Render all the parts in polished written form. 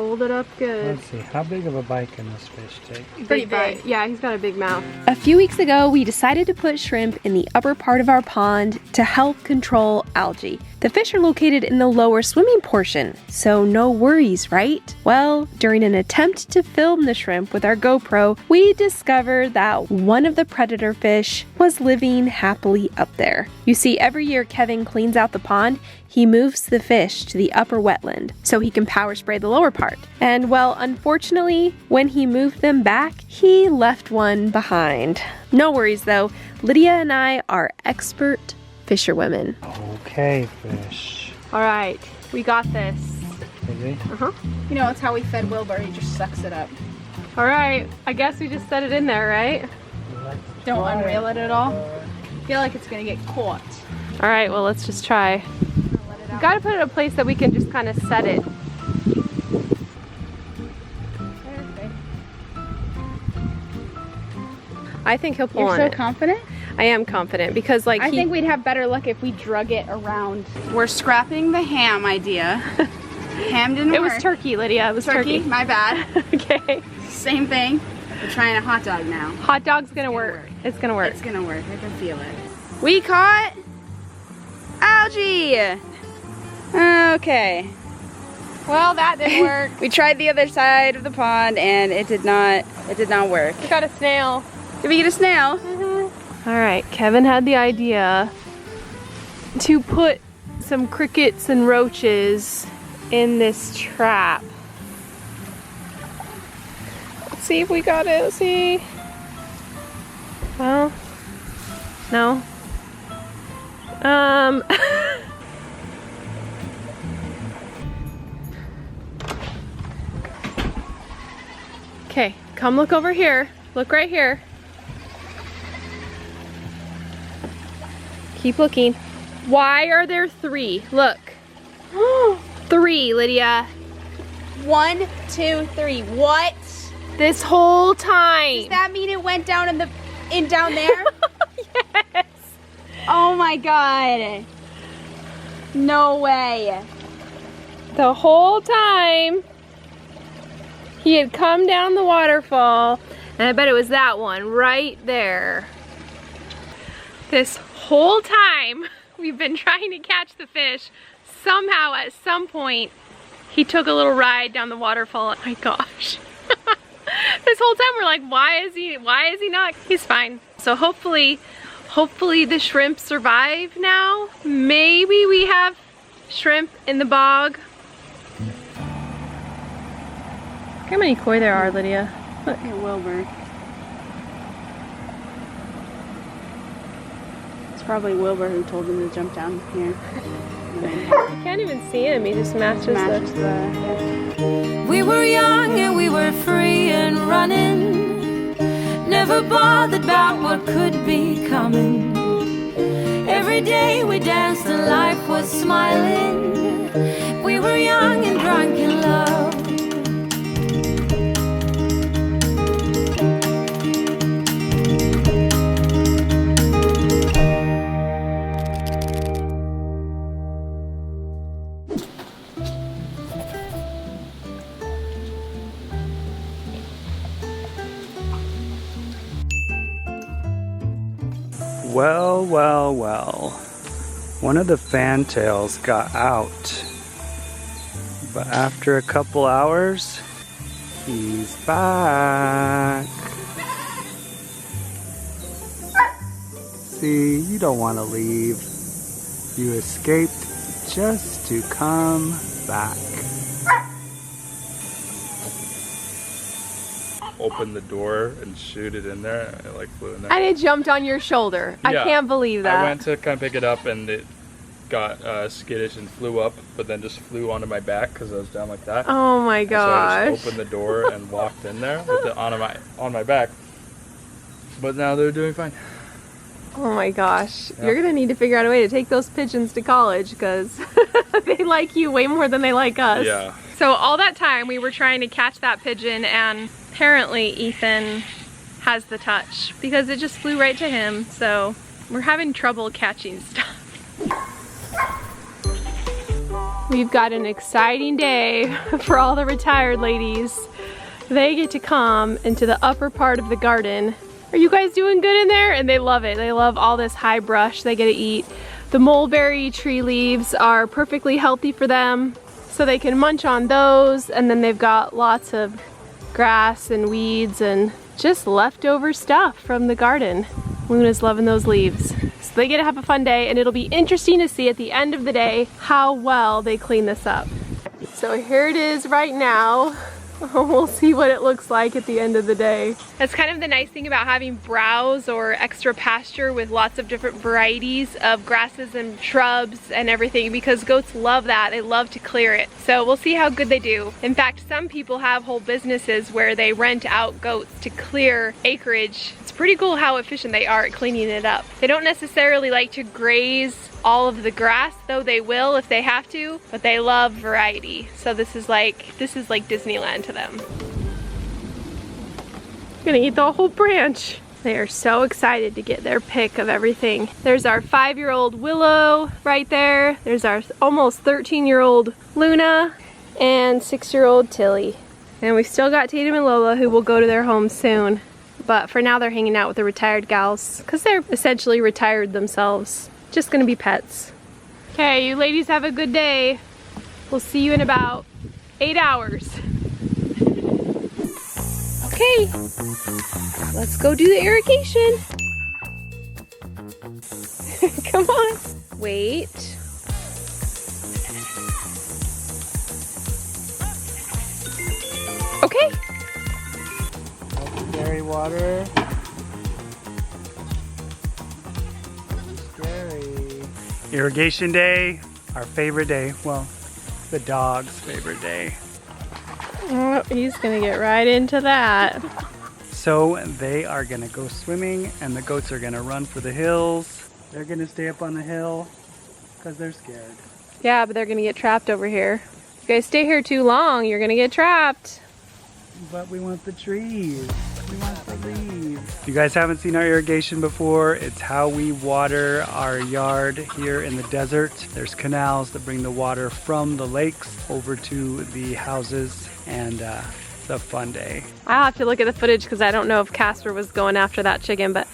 Fold it up good. Let's see, how big of a bite can this fish take? Pretty big. Yeah, he's got a big mouth. A few weeks ago, we decided to put shrimp in the upper part of our pond to help control algae. The fish are located in the lower swimming portion, so no worries, right? Well, during an attempt to film the shrimp with our GoPro, we discovered that one of the predator fish was living happily up there. You see, every year Kevin cleans out the pond, he moves the fish to the upper wetland so he can power spray the lower part. And well, unfortunately, when he moved them back, he left one behind. No worries though, Lydia and I are expert fisherwomen. Okay, fish. All right, we got this. Ready? You know, it's how we fed Wilbur, he just sucks it up. All right, I guess we just set it in there, right? Don't unreel it at all. I feel like it's gonna get caught. All right, well, let's just try. We gotta put it in a place that we can just kind of set it. I think he'll pull You're on so it. confident? I am confident because like I think we'd have better luck if we drug it around. We're scrapping the ham idea. Ham didn't it work. was turkey, Lydia. It was turkey. My bad. Okay. Same thing. We're trying a hot dog now. Hot dog's gonna work. It's gonna work. It's gonna work. I can feel it. We caught algae. Okay. Well, that didn't work. We tried the other side of the pond and it did not work. We got a snail. Did we get a snail? All right, Kevin had the idea to put some crickets and roaches in this trap. Let's see if we got it. Let's see. Well, no. Okay, come look over here. Look right here. Keep looking. Why are there 3? Look. 3, Lydia. 1, 2, 3. What? This whole time. Does that mean it went down down there? Yes. Oh my god. No way. The whole time he had come down the waterfall, and I bet it was that one right there. This whole time we've been trying to catch the fish. Somehow at some point he took a little ride down the waterfall. Oh my gosh. This whole time we're like, why is he not? He's fine. So hopefully the shrimp survive now. Maybe we have shrimp in the bog. Look how many koi there are, Lydia. Look. Hey, Wilbur. It's probably Wilbur who told him to jump down here. You can't even see him, he just matches the... We were young and we were free and running, never bothered about what could be coming. Every day we danced and life was smiling. We were young and drunk in love. Well, well, well. One of the fantails got out, but after a couple hours, he's back. See, you don't want to leave. You escaped just to come back. Open the door and shoot it in there. I like flew in there. And it jumped on your shoulder. Yeah. I can't believe that. I went to kind of pick it up and it got skittish and flew up, but then just flew onto my back because I was down like that. Oh my gosh. So I just opened the door and walked in there with it on my back. But now they're doing fine. Oh my gosh. Yeah. You're gonna need to figure out a way to take those pigeons to college because they like you way more than they like us. Yeah. So all that time we were trying to catch that pigeon, and apparently Ethan has the touch because it just flew right to him. So we're having trouble catching stuff. We've got an exciting day for all the retired ladies. They get to come into the upper part of the garden. Are you guys doing good in there? And they love it. They love all this high brush they get to eat. The mulberry tree leaves are perfectly healthy for them, so they can munch on those, and then they've got lots of grass and weeds and just leftover stuff from the garden. Luna's loving those leaves. So they get to have a fun day, and it'll be interesting to see at the end of the day how well they clean this up. So here it is right now. We'll see what it looks like at the end of the day. That's kind of the nice thing about having browse or extra pasture with lots of different varieties of grasses and shrubs and everything, because goats love that. They love to clear it. So we'll see how good they do. In fact, some people have whole businesses where they rent out goats to clear acreage. It's pretty cool how efficient they are at cleaning it up. They don't necessarily like to graze all of the grass, though they will if they have to, but they love variety. So this is like Disneyland to them. I'm gonna eat the whole branch. They are so excited to get their pick of everything. There's our 5-year-old Willow right there. There's our almost 13-year-old Luna and 6-year-old Tilly. And we've still got Tatum and Lola, who will go to their homes soon. But for now they're hanging out with the retired gals because they're essentially retired themselves. Just gonna be pets. Okay, you ladies have a good day. We'll see you in about 8 hours. Okay, let's go do the irrigation. Come on. Wait. Okay. Dairy water. Irrigation day, our favorite day. Well, the dog's favorite day. Oh, he's gonna get right into that. So they are gonna go swimming and the goats are gonna run for the hills. They're gonna stay up on the hill because they're scared. Yeah, but they're gonna get trapped over here. If you guys stay here too long, you're gonna get trapped. But we want the trees. We want the leaves. If you guys haven't seen our irrigation before, it's how we water our yard here in the desert. There's canals that bring the water from the lakes over to the houses, and it's a fun day. I'll have to look at the footage because I don't know if Casper was going after that chicken, but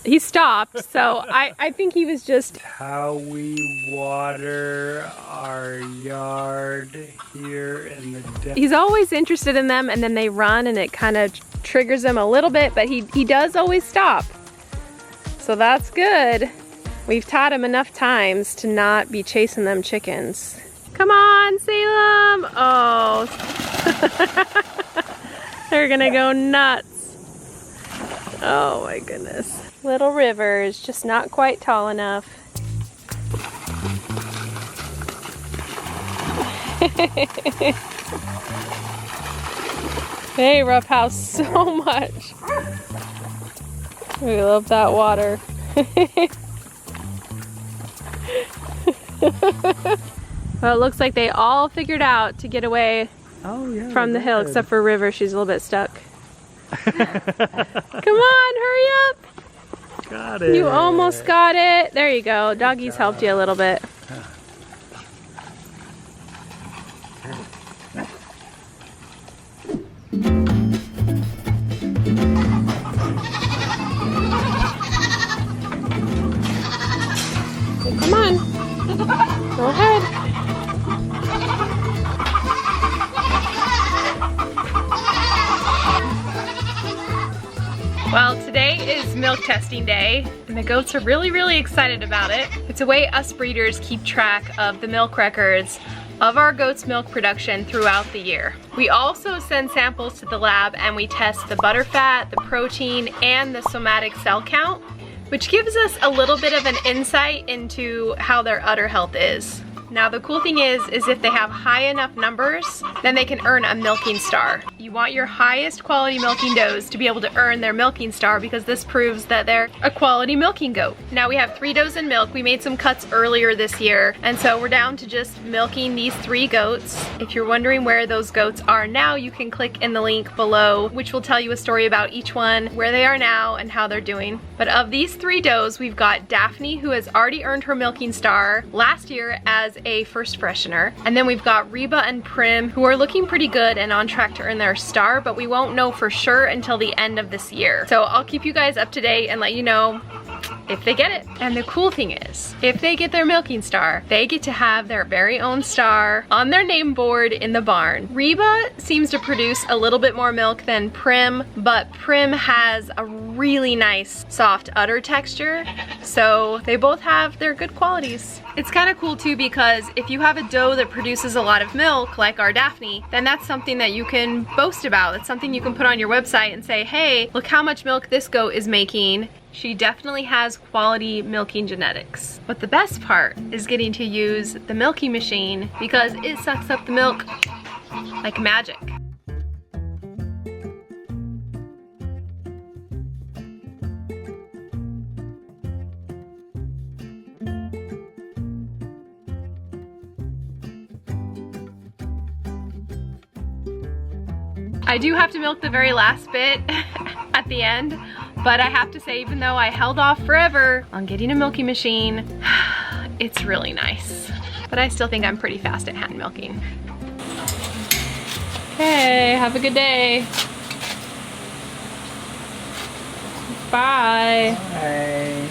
he stopped, so I think he was just... How we water our yard here in the desert. He's always interested in them, and then they run and it kind of triggers him a little bit, but he does always stop. So that's good. We've taught him enough times to not be chasing them chickens. Come on, Salem! Oh. They're gonna go nuts. Oh my goodness. Little river is just not quite tall enough. They roughhouse so much. We love that water. Well, it looks like they all figured out to get away from the hill, except for River. She's a little bit stuck. Come on, hurry up. Got it. You almost got it. There you go. Doggies helped you a little bit. Come on. Go ahead. Well, today is milk testing day, and the goats are really excited about it. It's a way us breeders keep track of the milk records of our goats' milk production throughout the year. We also send samples to the lab and we test the butterfat, the protein, and the somatic cell count, which gives us a little bit of an insight into how their udder health is. Now the cool thing is if they have high enough numbers, then they can earn a milking star. You want your highest quality milking does to be able to earn their milking star because this proves that they're a quality milking goat. Now we have 3 does in milk. We made some cuts earlier this year, and so we're down to just milking these 3 goats. If you're wondering where those goats are now, you can click in the link below, which will tell you a story about each one, where they are now, and how they're doing. But of these 3 does, we've got Daphne, who has already earned her milking star last year as a first freshener. And then we've got Reba and Prim, who are looking pretty good and on track to earn their star, but we won't know for sure until the end of this year. So I'll keep you guys up to date and let you know if they get it. And the cool thing is, if they get their milking star, they get to have their very own star on their name board in the barn. Reba seems to produce a little bit more milk than Prim, but Prim has a really nice soft udder texture, so they both have their good qualities. It's kind of cool too, because if you have a doe that produces a lot of milk, like our Daphne, then that's something that you can boast about. It's something you can put on your website and say, hey, look how much milk this goat is making. She definitely has quality milking genetics. But the best part is getting to use the milking machine, because it sucks up the milk like magic. I do have to milk the very last bit at the end, but I have to say, even though I held off forever on getting a milking machine, it's really nice. But I still think I'm pretty fast at hand milking. Okay, have a good day. Bye. Bye.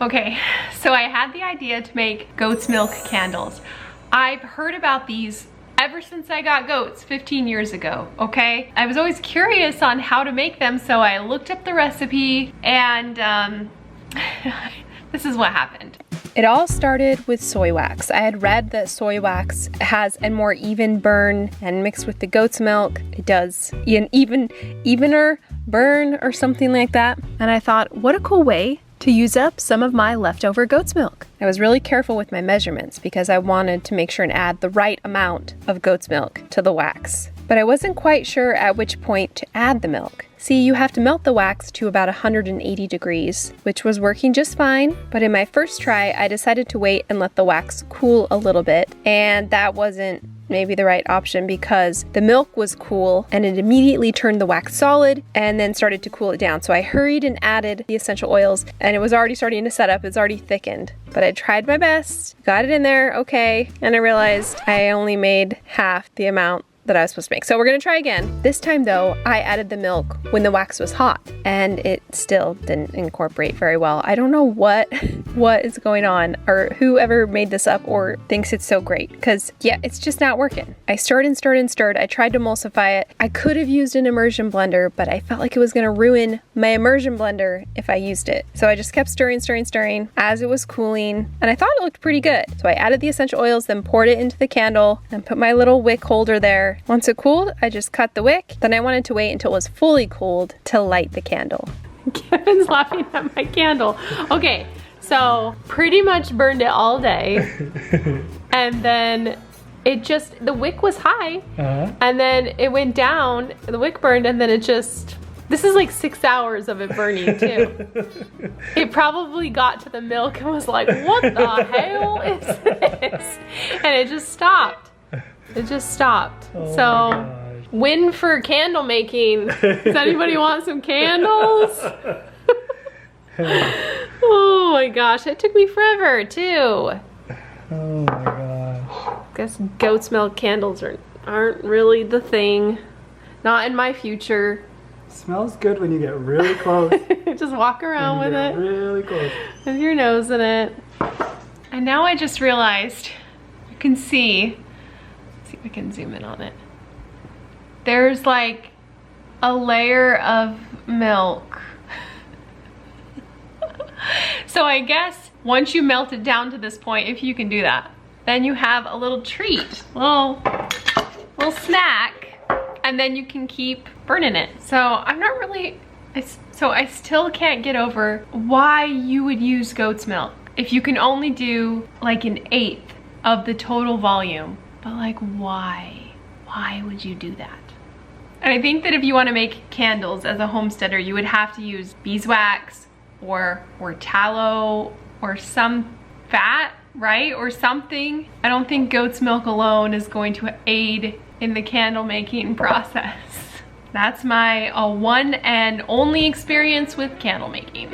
Okay, so I had the idea to make goat's milk candles. I've heard about these ever since I got goats 15 years ago, okay? I was always curious on how to make them, so I looked up the recipe, and this is what happened. It all started with soy wax. I had read that soy wax has a more even burn, and mixed with the goat's milk, it does an evener burn or something like that. And I thought, what a cool way to use up some of my leftover goat's milk. I was really careful with my measurements because I wanted to make sure and add the right amount of goat's milk to the wax. But I wasn't quite sure at which point to add the milk. See, you have to melt the wax to about 180 degrees, which was working just fine. But in my first try, I decided to wait and let the wax cool a little bit. And that wasn't maybe the right option, because the milk was cool and it immediately turned the wax solid and then started to cool it down. So I hurried and added the essential oils, and it was already starting to set up. It's already thickened, but I tried my best, got it in there okay, and I realized I only made half the amount that I was supposed to make. So we're gonna try again. This time though, I added the milk when the wax was hot, and it still didn't incorporate very well. I don't know what is going on, or whoever made this up or thinks it's so great, because yeah, it's just not working. I stirred and stirred and stirred. I tried to emulsify it. I could have used an immersion blender, but I felt like it was gonna ruin my immersion blender if I used it. So I just kept stirring as it was cooling, and I thought it looked pretty good. So I added the essential oils, then poured it into the candle and put my little wick holder there. Once it cooled, I just cut the wick. Then I wanted to wait until it was fully cooled to light the candle. Kevin's laughing at my candle. Okay, so pretty much burned it all day. And then it just, the wick was high. And then it went down, the wick burned, and then it just, this is like 6 hours of it burning too. It probably got to the milk and was like, what the hell is this? And it just stopped. It just stopped. Oh, so, win for candle making. Does anybody want some candles? Oh my gosh, it took me forever too. Oh my gosh. Guess goat's milk candles aren't really the thing. Not in my future. Smells good when you get really close. Just walk around with it. Really close. With your nose in it. And now I just realized, you can see if I can zoom in on it. There's like a layer of milk. So I guess once you melt it down to this point, if you can do that, then you have a little treat, little snack, and then you can keep burning it. So I'm not really, so I still can't get over why you would use goat's milk if you can only do like 1/8 of the total volume. But like, why? Why would you do that? And I think that if you want to make candles as a homesteader, you would have to use beeswax or tallow or some fat, right? Or something. I don't think goat's milk alone is going to aid in the candle making process. That's my one and only experience with candle making.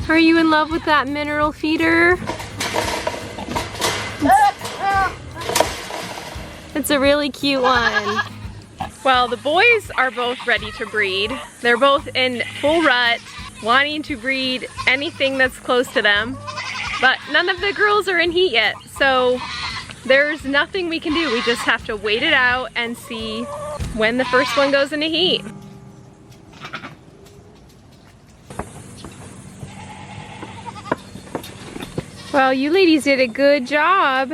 Are you in love with that mineral feeder? It's a really cute one. Well, the boys are both ready to breed. They're both in full rut, wanting to breed anything that's close to them. But none of the girls are in heat yet, so there's nothing we can do. We just have to wait it out and see when the first one goes into heat. Well, you ladies did a good job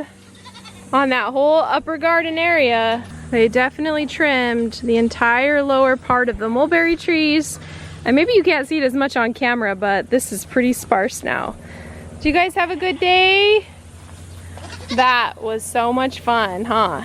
on that whole upper garden area. They definitely trimmed the entire lower part of the mulberry trees. And maybe you can't see it as much on camera, but this is pretty sparse now. Do you guys have a good day? That was so much fun, huh?